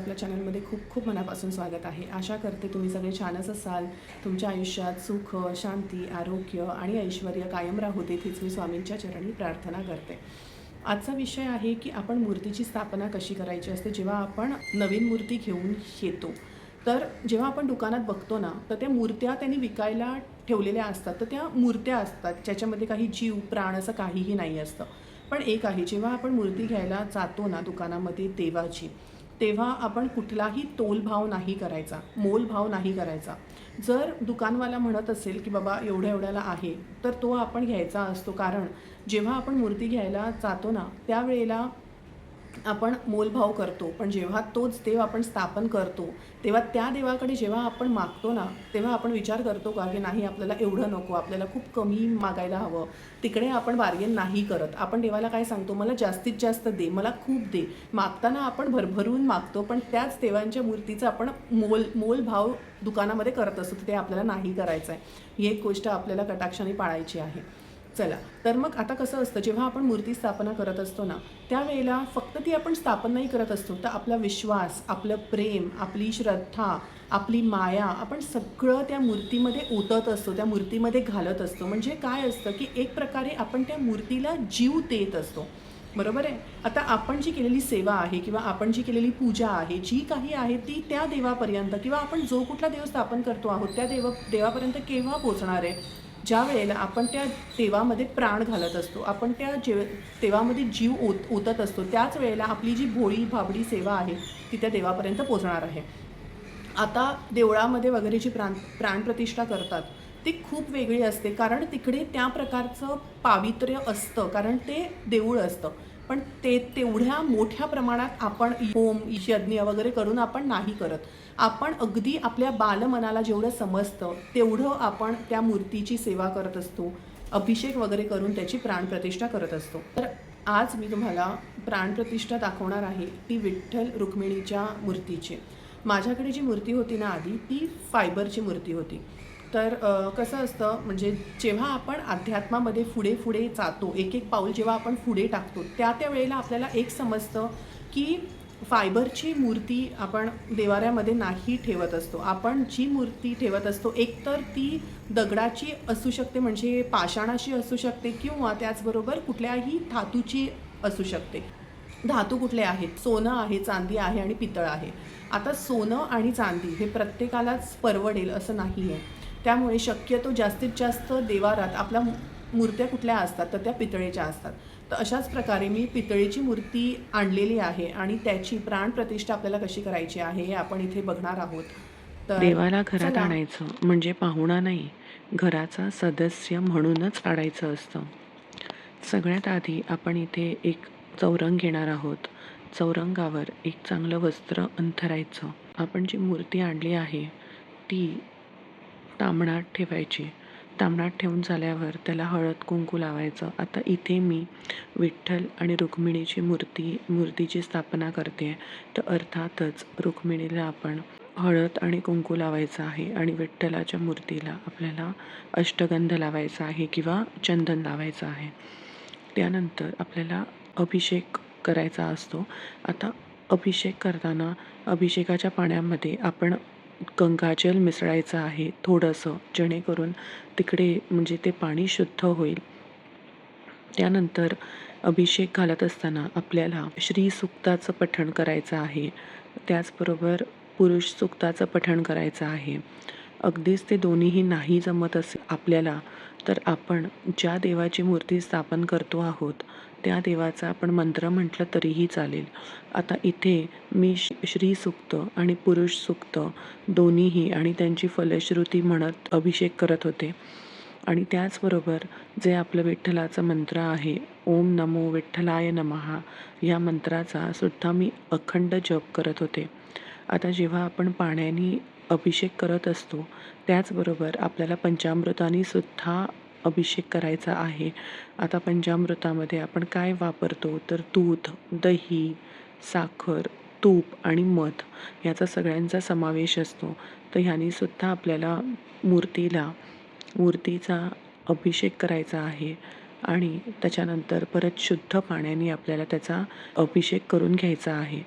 आपल्या चॅनलमध्ये खूप खूप मनापासून स्वागत आहे. आशा करते तुम्ही सगळे छानच असाल. तुमच्या आयुष्यात सुख, शांती, आरोग्य आणि ऐश्वर्य कायम राहू देत हीच मी स्वामींच्या चरणी प्रार्थना करते. आजचा विषय आहे की आपण मूर्तीची स्थापना कशी करायची असते. जेव्हा आपण नवीन मूर्ती घेऊन येतो, तर जेव्हा आपण दुकानात बघतो ना, तर त्या मूर्त्या त्यांनी विकायला ठेवलेल्या असतात. तर त्या मूर्त्या असतात ज्याच्यामध्ये काही जीव, प्राण असं काहीही नाही असतं. पण एक आहे, जेव्हा आपण मूर्ती घ्यायला जातो ना दुकानामध्ये देवाची, तेव्हा आपण कुठलाही तोलभाव नाही करायचा, मोलभाव नाही करायचा. जर दुकानवाला म्हणत असेल की बाबा एवढ्या एवढ्याला आहे, तर तो आपण घ्यायचा असतो. कारण जेव्हा आपण मूर्ती घ्यायला जातो ना, त्यावेळेला आपण मोलभाव करतो. पण जेव्हा तोच देव आपण स्थापन करतो, तेव्हा त्या देवाकडे जेव्हा आपण मागतो ना, तेव्हा आपण विचार करतो का की नाही, आपल्याला एवढं नको, आपल्याला खूप कमी मागायला हवं. तिकडे आपण बार्गेन नाही करत. आपण देवाला काय सांगतो, मला जास्तीत जास्त दे, मला खूप दे. मागताना आपण भरभरून मागतो, पण त्याच देवांच्या मूर्तीचा आपण मोलभाव दुकानामध्ये करत असतो. ते आपल्याला नाही करायचं आहे. ही एक गोष्ट आपल्याला कटाक्षाने पाळायची आहे. चला, तर मग आता कसं असतं, जेव्हा आपण मूर्ती स्थापना करत असतो ना, त्यावेळेला फक्त ती आपण स्थापन नाही करत असतो, तर आपला विश्वास, आपलं प्रेम, आपली श्रद्धा, आपली माया आपण सगळं त्या मूर्तीमध्ये ओतत असतो, त्या मूर्तीमध्ये घालत असतो. म्हणजे काय असतं की एक प्रकारे आपण त्या मूर्तीला जीव देत असतो. बरोबर आहे. आता आपण जी केलेली सेवा आहे किंवा आपण जी केलेली पूजा आहे, जी काही आहे ती त्या देवापर्यंत किंवा आपण जो कुठला देव स्थापन करतो आहोत, त्या देवापर्यंत केव्हा पोहोचणार आहे? ज्या वेळेला आपण त्या देवामध्ये प्राण घालत असतो, आपण त्या देवामध्ये जीव ओतत असतो, त्याच वेळेला आपली जी भोळी भाबडी सेवा आहे ती त्या देवापर्यंत पोहोचणार आहे. आता देवळामध्ये वगैरे जी प्राणप्रतिष्ठा करतात, ती खूप वेगळी असते. कारण तिकडे त्या प्रकारचं पावित्र्य असतं, कारण ते देऊळ असतं. पण ते तेवढ्या मोठ्या प्रमाणात आपण होम, यज्ञ वगैरे करून आपण नाही करत. आपण अगदी आपल्या बालमनाला जेवढं समजतं, तेवढं आपण त्या मूर्तीची सेवा करत असतो. अभिषेक वगैरे करून त्याची प्राणप्रतिष्ठा करत असतो. तर आज मी तुम्हाला प्राणप्रतिष्ठा दाखवणार आहे, ती विठ्ठल रुक्मिणीच्या मूर्तीची. माझ्याकडे जी मूर्ती होती ना आधी, ती फायबरची मूर्ती होती. तर कसं असतं, म्हणजे जेव्हा आपण अध्यात्मामध्ये पुढे पुढे जातो, एक एक पाऊल जेव्हा आपण पुढे टाकतो, त्या वेळेला आपल्याला एक समजतं की फायबरची मूर्ती आपण देवाऱ्यामध्ये नाही ठेवत असतो. आपण जी मूर्ती ठेवत असतो, एकतर ती दगडाची असू शकते, म्हणजे पाषाणाची असू शकते, किंवा त्याचबरोबर कुठल्याही धातूची असू शकते. धातू कुठले आहेत? सोनं आहे, चांदी आहे आणि पितळ आहे. आता सोनं आणि चांदी हे प्रत्येकालाच परवडेल असं नाही आहे. त्यामुळे शक्यतो जास्तीत जास्त देवारात आपल्या मूर्त्या कुठल्या असतात, तर त्या पितळेच्या असतात. तर अशाच प्रकारे मी पितळेची मूर्ती आणलेली आहे आणि त्याची प्राणप्रतिष्ठा आपल्याला कशी करायची आहे हे आपण इथे बघणार आहोत. तर देवाला घरात चला. आणायचं म्हणजे पाहुणा नाही, घराचा सदस्य म्हणूनच आणायचं असतं. सगळ्यात आधी आपण इथे एक चौरंग घेणार आहोत. चौरंगावर एक चांगलं वस्त्र अंथरायचं. आपण जी मूर्ती आणली आहे ती ताम्हणात ठेवायची. ताम्हणात ठेवून झाल्यावर त्याला हळद कुंकू लावायचं. आता इथे मी विठ्ठल आणि रुक्मिणीची मूर्तीची स्थापना करते आहे. तर अर्थातच रुक्मिणीला आपण हळद आणि कुंकू लावायचं आहे आणि विठ्ठलाच्या मूर्तीला आपल्याला अष्टगंध लावायचा आहे किंवा चंदन लावायचं आहे. त्यानंतर आपल्याला अभिषेक करायचा असतो. आता अभिषेक करताना अभिषेकाच्या पाण्यामध्ये आपण गंगाजल मिसळायचं आहे थोडंसं, जेणेकरून तिकडे म्हणजे ते पाणी शुद्ध होईल. त्यानंतर अभिषेक घालत असताना आपल्याला श्री सुक्ताचं पठण करायचं आहे. त्याचबरोबर पुरुष सुक्ताचं पठण करायचं आहे. अगदीच ते दोन्हीही नाही जमत असेल आपल्याला, तर आपण ज्या देवाची मूर्ती स्थापन करतो आहोत त्या देवाचा आपण मंत्र म्हटलं तरीही चालेल. आता इथे मी श्री सुक्त आणि पुरुष सुक्त दोन्हीही आणि त्यांची फलश्रुती म्हणत अभिषेक करत होते. आणि त्याचबरोबर जे आपलं विठ्ठलाचं मंत्र आहे, ओम नमो विठ्ठलाय नमः, या मंत्राचा सुद्धा मी अखंड जप करत होते. आता जेव्हा आपण पाण्याने अभिषेक करत असतो, त्याचबरोबर आपल्याला पंचामृताने सुद्धा अभिषेक करायचा आहे. आता पंचामृतामध्ये आपण काय वापरतो, तर दूध, दही, साखर, तूप आणि मध याचा सगळ्यांचा समावेश असतो. तर ह्याने सुद्धा आपल्याला मूर्तीचा अभिषेक करायचा आहे आणि त्याच्यानंतर परत शुद्ध पाण्याने आपल्याला त्याचा अभिषेक करून घ्यायचा आहे.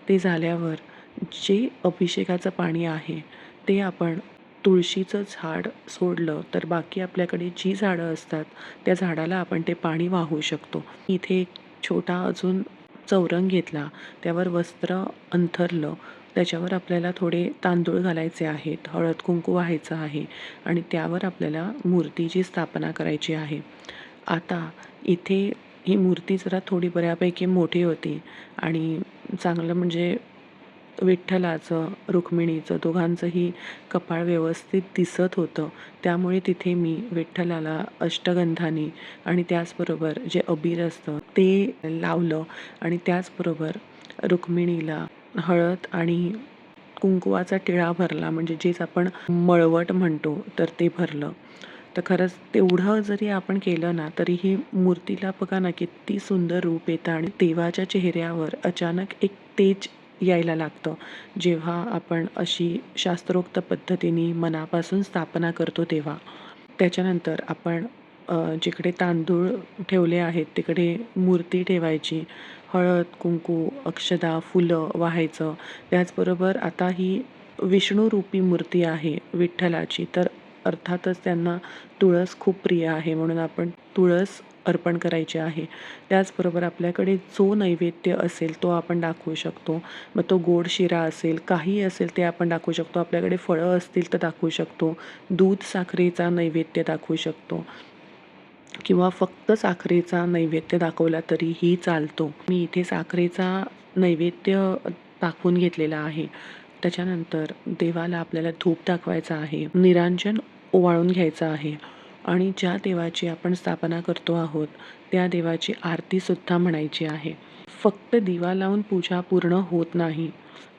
ते झाल्यावर जे अभिषेकाचं पाणी आहे ते आपण तुळशीचं झाड सोडलं तर बाकी आपल्याकडे जी झाडं असतात त्या झाडाला आपण ते पाणी वाहू शकतो. इथे एक छोटा अजून चौरंग घेतला, त्यावर वस्त्र अंथरलं, त्याच्यावर आपल्याला थोडे तांदूळ घालायचे आहेत, हळद कुंकू व्हायचं आहे आणि त्यावर आपल्याला मूर्तीची स्थापना करायची आहे. आता इथे ही मूर्ती जरा थोडी बऱ्यापैकी मोठी होती आणि चांगलं म्हणजे विठ्ठलाचं, रुक्मिणीचं दोघांचंही कपाळ व्यवस्थित दिसत होतं. त्यामुळे तिथे मी विठ्ठलाला अष्टगंधानी आणि त्याचबरोबर जे अबीर असतं ते लावलं आणि त्याचबरोबर रुक्मिणीला हळद आणि कुंकवाचा टिळा भरला, म्हणजे जेच आपण मळवट म्हणतो तर ते भरलं. तर खरंच तेवढं जरी आपण केलं ना तरीही मूर्तीला बघा ना किती सुंदर रूप येतं आणि देवाच्या चेहऱ्यावर अचानक एक तेज यायला लागतं जेव्हा आपण अशी शास्त्रोक्त पद्धतीने मनापासून स्थापना करतो तेव्हा. त्याच्यानंतर आपण जिकडे तांदूळ ठेवले आहेत तिकडे मूर्ती ठेवायची, हळद कुंकू अक्षदा फुलं वाहायचं. त्याचबरोबर आता ही विष्णुरूपी मूर्ती आहे विठ्ठलाची, तर अर्थातच त्यांना तुळस खूप प्रिय आहे म्हणून आपण तुळस अर्पण करायची आहे. त्याचबरोबर आपल्याकडे जो नैवेद्य असेल तो आपण दाखवू शकतो. मग तो गोड शिरा असेल, काही असेल ते आपण दाखवू शकतो. आपल्याकडे फळं असतील तर दाखवू शकतो. दूध साखरेचा नैवेद्य दाखवू शकतो किंवा फक्त साखरेचा नैवेद्य दाखवला तरीही चालतो. मी इथे साखरेचा नैवेद्य दाखवून घेतलेला आहे. त्याच्यानंतर देवाला आपल्याला धूप दाखवायचा आहे, निरांजन ओवाळून घ्यायचं आहे आणि ज्या देवाची आपण स्थापना करतो आहोत त्या देवाची आरतीसुद्धा म्हणायची आहे. फक्त दिवा लावून पूजा पूर्ण होत नाही.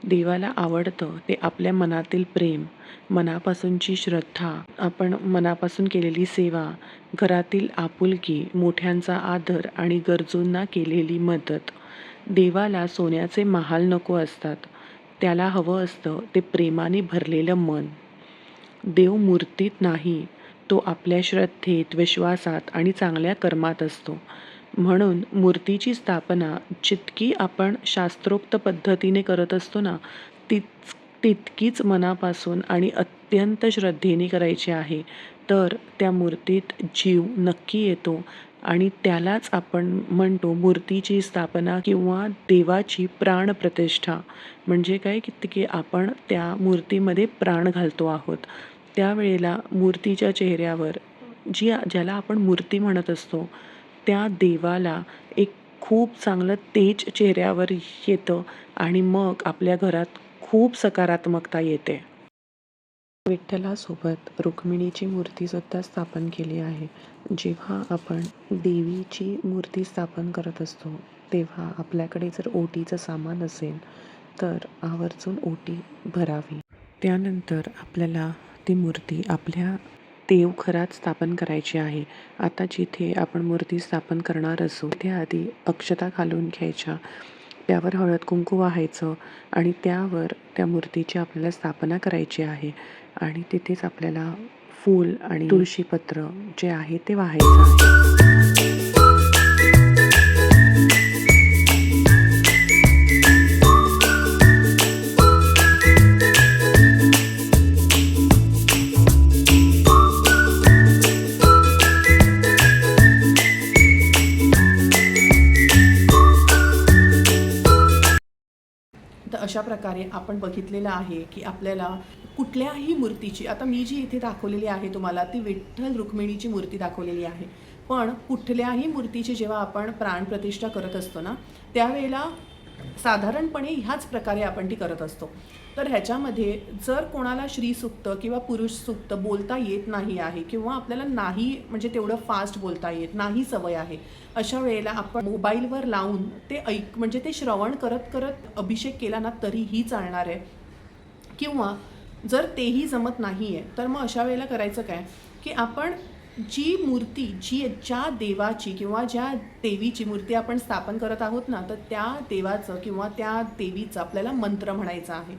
देवाला आवडतं ते आपल्या मनातील प्रेम, मनापासूनची श्रद्धा, आपण मनापासून केलेली सेवा, घरातील आपुलकी, मोठ्यांचा आदर आणि गरजूंना केलेली मदत. देवाला सोन्याचे महाल नको असतात, त्याला हवं असतं ते प्रेमाने भरलेलं मन. देव मूर्तीत नाही, तो आपल्या श्रद्धेत, विश्वासात आणि चांगल्या कर्मात असतो. म्हणून मूर्तीची स्थापना जितकी आपण शास्त्रोक्त पद्धतीने करत असतो ना, तितकीच मनापासून आणि अत्यंत श्रद्धेने करायची आहे. तर त्या मूर्तीत जीव नक्की येतो आणि त्यालाच आपण म्हणतो मूर्तीची स्थापना किंवा देवाची प्राणप्रतिष्ठा. म्हणजे काय की आपण त्या मूर्तीमध्ये प्राण घालतो आहोत. त्यावेळेला मूर्तीच्या चेहऱ्यावर ज्याला आपण मूर्ती म्हणत असतो त्या देवाला एक खूप चांगलं तेज चेहऱ्यावर येतं आणि मग आपल्या घरात खूप सकारात्मकता येते. विठ्ठलासोबत रुक्मिणीची मूर्तीसुद्धा स्थापन केली आहे. जेव्हा आपण देवीची मूर्ती स्थापन करत असतो तेव्हा आपल्याकडे जर ओटीचं सामान असेल तर आवर्जून ओटी भरावी. त्यानंतर आपल्याला ती मूर्ती आपल्या देवघरात स्थापन करायची आहे. आता जिथे आपण मूर्ती स्थापन करणार असू त्याआधी अक्षता घालून घ्यायच्या, त्यावर हळद कुंकू वाहायचं आणि त्यावर त्या मूर्तीची आपल्याला स्थापना करायची आहे आणि तिथेच आपल्याला फूल आणि तुळशीपत्र जे आहे ते वाहायचं आहे. तर अशा प्रकारे आपण बघितलेलं आहे की आपल्याला कुठल्याही मूर्तीची, आता मी जी इथे दाखवलेली आहे तुम्हाला ती विठ्ठल रुक्मिणीची मूर्ती दाखवलेली आहे, पण कुठल्याही मूर्तीची जेव्हा आपण प्राणप्रतिष्ठा करत असतो ना त्यावेळेला साधारणपणे ह्याच प्रकारे आपण ती करत असतो. तर ह्याच्यामध्ये जर कोणाला श्रीसूक्त किंवा पुरुष सूक्त बोलता येत नाही आहे किंवा आपल्याला नाही म्हणजे तेवढं फास्ट बोलता येत नाही, सवय आहे, अशा वेळेला आपण मोबाईलवर लावून ते म्हणजे ते श्रवण करत करत अभिषेक केला ना तरीही चालणार आहे. किंवा जर तेही जमत नाही आहे तर मग अशा वेळेला करायचं काय की आपण जी मूर्ती ज्या देवाची किंवा ज्या देवीची मूर्ती आपण स्थापन करत आहोत ना तर त्या देवाचं किंवा त्या देवीचं आपल्याला मंत्र म्हणायचा आहे.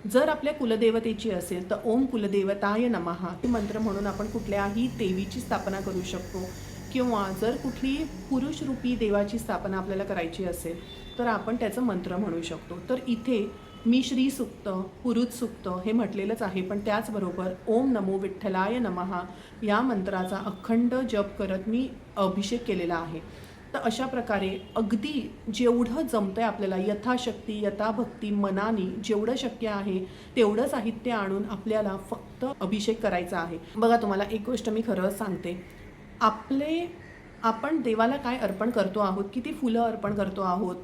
जर आपल्या कुलदेवतेची असेल तर ओम कुलदेवताय नमः हे मंत्र म्हणून आपण कुठल्याही देवीची स्थापना करू शकतो. किंवा जर कुठली पुरुषरूपी देवाची स्थापना आपल्याला करायची असेल तर आपण त्याचं मंत्र म्हणू शकतो. तर इथे मी श्री सुक्त, पुरुत सुक्त हे म्हटलेलंच आहे, पण त्याचबरोबर ओम नमो विठ्ठलाय नमः या मंत्राचा अखंड जप करत मी अभिषेक केलेला आहे. तर अशा प्रकारे अगदी जेवढं जमतंय आपल्याला यथाशक्ती यथाभक्ती मनाने जेवढं शक्य आहे तेवढं साहित्य आणून आपल्याला फक्त अभिषेक करायचा आहे. बघा, तुम्हाला एक गोष्ट मी खरं सांगते, आपण देवाला काय अर्पण करतो आहोत, किती फुलं अर्पण करतो आहोत,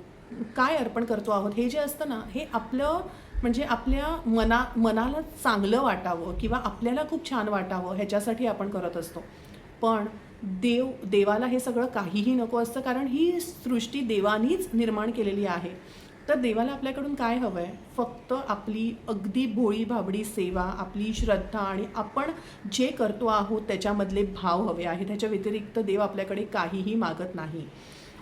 काय अर्पण करतो आहोत, हे जे असतं ना, हे आपलं म्हणजे आपल्या मनाला चांगलं वाटावं किंवा आपल्याला खूप छान वाटावं ह्याच्यासाठी आपण करत असतो. पण देवाला हे सगळं काहीही नको असतं, कारण ही सृष्टी देवानीच निर्माण केलेली आहे. तर देवाला आपल्याकडून काय हवं आहे? फक्त आपली अगदी भोळी भाबडी सेवा, आपली श्रद्धा आणि आपण जे करतो आहोत त्याच्यामधले भाव हवे आहेत. त्याच्या व्यतिरिक्त देव आपल्याकडे काहीही मागत नाही.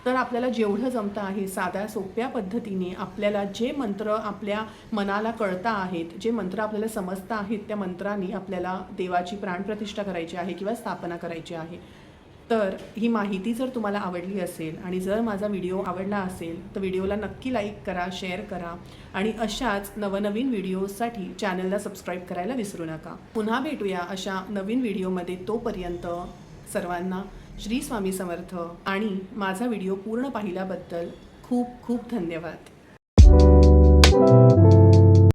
तर आपल्याला जेवढं जमतं आहे साध्या सोप्या पद्धतीने आपल्याला जे मंत्र आपल्या मनाला कळता आहेत, जे मंत्र आपल्याला समजता आहेत, त्या मंत्रांनी आपल्याला देवाची प्राणप्रतिष्ठा करायची आहे किंवा स्थापना करायची आहे. तर ही माहिती जर तुम्हाला आवडली असेल आणि जर माझा व्हिडिओ आवडला असेल तर व्हिडिओला नक्की लाईक करा, शेअर करा आणि अशाच नवनवीन व्हिडिओसाठी चॅनलला सबस्क्राईब करायला विसरू नका. पुन्हा भेटूया अशा नवीन व्हिडिओमध्ये. तोपर्यंत सर्वांना श्री स्वामी समर्थ आणि माझा व्हिडिओ पूर्ण पाहिल्याबद्दल खूप खूप धन्यवाद.